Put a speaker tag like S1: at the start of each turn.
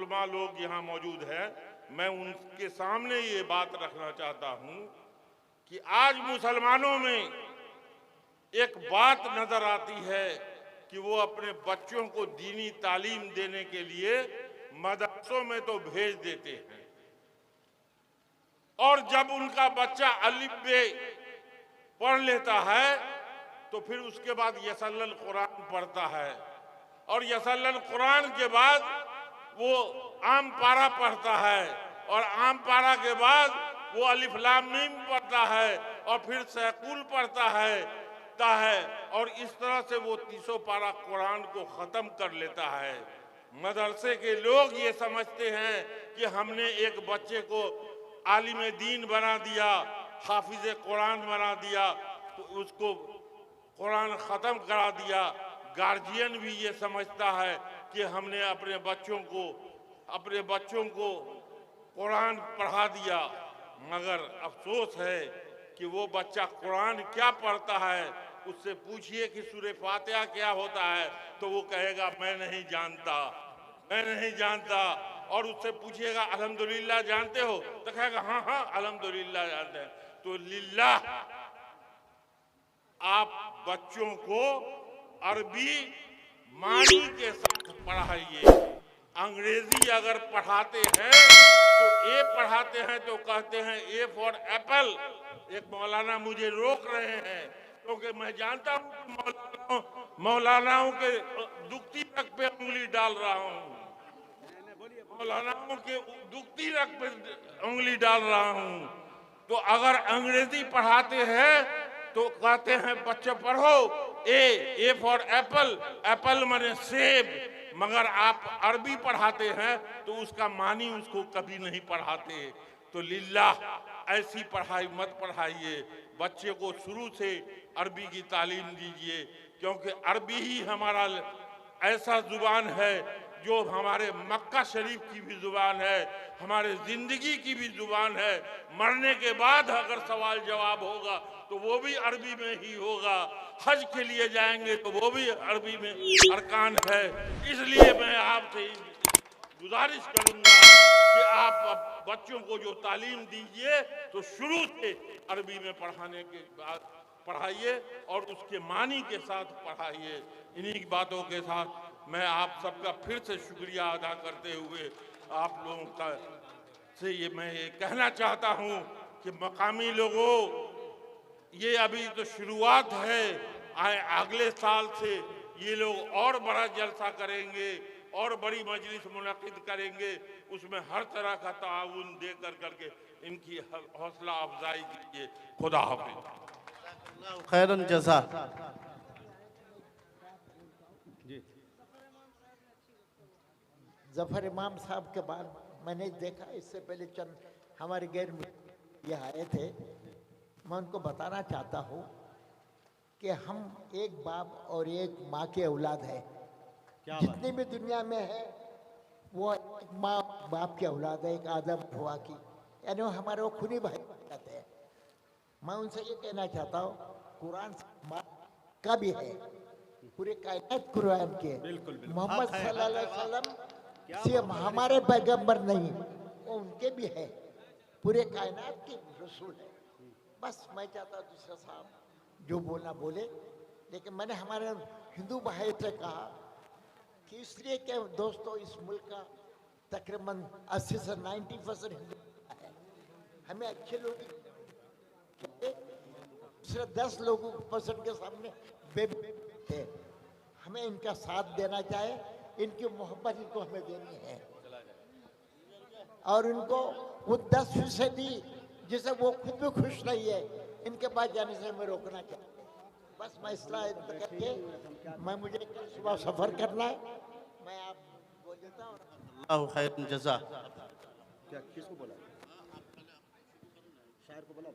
S1: उलमा लोग यहाँ मौजूद हैं, मैं उनके सामने ये बात रखना चाहता हूँ कि आज मुसलमानों में एक बात नजर आती है कि वो अपने बच्चों को दीनी तालीम देने के लिए मदरसों में तो भेज देते हैं, और जब उनका बच्चा अलिफ बे पढ़ लेता है तो फिर उसके बाद यसल्लल कुरान पढ़ता है, और यसल्लल कुरान के बाद वो आम पारा पढ़ता है, और आम पारा के बाद वो अलिफ लाम मीम पढ़ता है, और फिर सैकुल पढ़ता है और इस तरह से वो 300 पारा कुरान को खत्म कर लेता है। मदरसे के लोग ये समझते हैं कि हमने एक बच्चे को आलिम दीन बना दिया, हाफिज कुरान बना दिया, तो उसको कुरान ख़त्म करा दिया। गार्जियन भी ये समझता है कि हमने अपने बच्चों को कुरान पढ़ा दिया, मगर अफसोस है कि वो बच्चा कुरान क्या पढ़ता है। उससे पूछिए कि सूरह फातिहा क्या होता है तो वो कहेगा मैं नहीं जानता, और उससे पूछिएगा अल्हम्दुलिल्लाह जानते हो तो कहेगा हाँ अल्हम्दुलिल्लाह जानते हैं। तो लिल्लाह आप बच्चों को अरबी मानी के साथ पढ़ाइए। अंग्रेजी अगर पढ़ाते हैं तो ए पढ़ाते हैं तो कहते हैं ए फॉर एप्पल। एक मौलाना मुझे रोक रहे हैं क्योंकि मैं जानता हूँ मौलानाओं के दुखती रग पे उंगली डाल रहा हूँ, मौलानाओं के दुखती रग पे उंगली डाल रहा हूँ। तो अगर अंग्रेजी पढ़ाते हैं तो कहते हैं बच्चे पढ़ो ए फॉर एप्पल, एप्पल माने सेब, मगर आप अरबी पढ़ाते हैं तो उसका मानी उसको कभी नहीं पढ़ाते। तो लिल्लाह ऐसी पढ़ाई मत पढ़ाइए, बच्चे को शुरू से अरबी की तालीम दीजिए, क्योंकि अरबी ही हमारा ऐसा जुबान है जो हमारे मक्का शरीफ की भी जुबान है, हमारे जिंदगी की भी जुबान है। मरने के बाद अगर सवाल जवाब होगा तो वो भी अरबी में ही होगा, हज के लिए जाएंगे तो वो भी अरबी में अरकान है। इसलिए मैं आपसे गुजारिश करूंगा कि आप बच्चों को जो तालीम दीजिए तो शुरू से अरबी में पढ़ाने के बाद पढ़ाइए और उसके मानी के साथ पढ़ाइए। इन्हीं बातों के साथ मैं आप सबका फिर से शुक्रिया अदा करते हुए आप लोगों का से मैं ये कहना चाहता हूँ कि मकामी लोगों, ये अभी तो शुरुआत है, अगले साल से ये लोग और बड़ा जलसा करेंगे और बड़ी मजलिस मुनक़िद करेंगे, उसमें हर तरह का ताउन दे करके इनकी हौसला अफजाई कीजिए। खुदा हाफ़िज़।
S2: खैरन जज़ा।
S3: जफर इमाम साहब के बाद मैंने देखा, इससे पहले चंद हमारे गैर ये आए थे। मैं उनको बताना चाहता हूँ कि हम एक बाप और एक माँ के औलाद हैं। जितनी भी दुनिया में है वो एक माँ बाप के औलाद है, एक आदम हुआ की, यानी वो हमारे वो खूनी भाई कहते हैं। मैं उनसे ये कहना चाहता हूँ, कुरान का भी है, पूरे कायनात कुरान के, मोहम्मद सल्लल्लाहु अलैहि वसल्लम सिर्फ हमारे पैगंबर नहीं, वो उनके भी है, पूरे कायनात के रसूल है। बस मैं चाहता हूँ दूसरा साहब जो बोलना बोले, लेकिन मैंने हमारे हिंदू भाई से कहा कि इसलिए कि दोस्तों इस मुल्क का तकरीबन 80 से 90% हिंदू है। हमें अच्छे लोग सिर्फ 10 लोगों परसेंट के सामने बेबी थे। हमें इनका साथ देना चाहिए, इनकी मोहब्बत इनको हमें देनी है, और इनको वो 10% जिसे वो खुद भी खुश नहीं है इनके पास जाने से हमें रोकना चाहिए। बस मैं इसलिए करके मैं मुझे सुबह सफर करना है, मैं आप बोल देता हूँ।
S2: अल्लाह खैर जज़ा।
S4: क्या किसको बोला? शायर को बोला?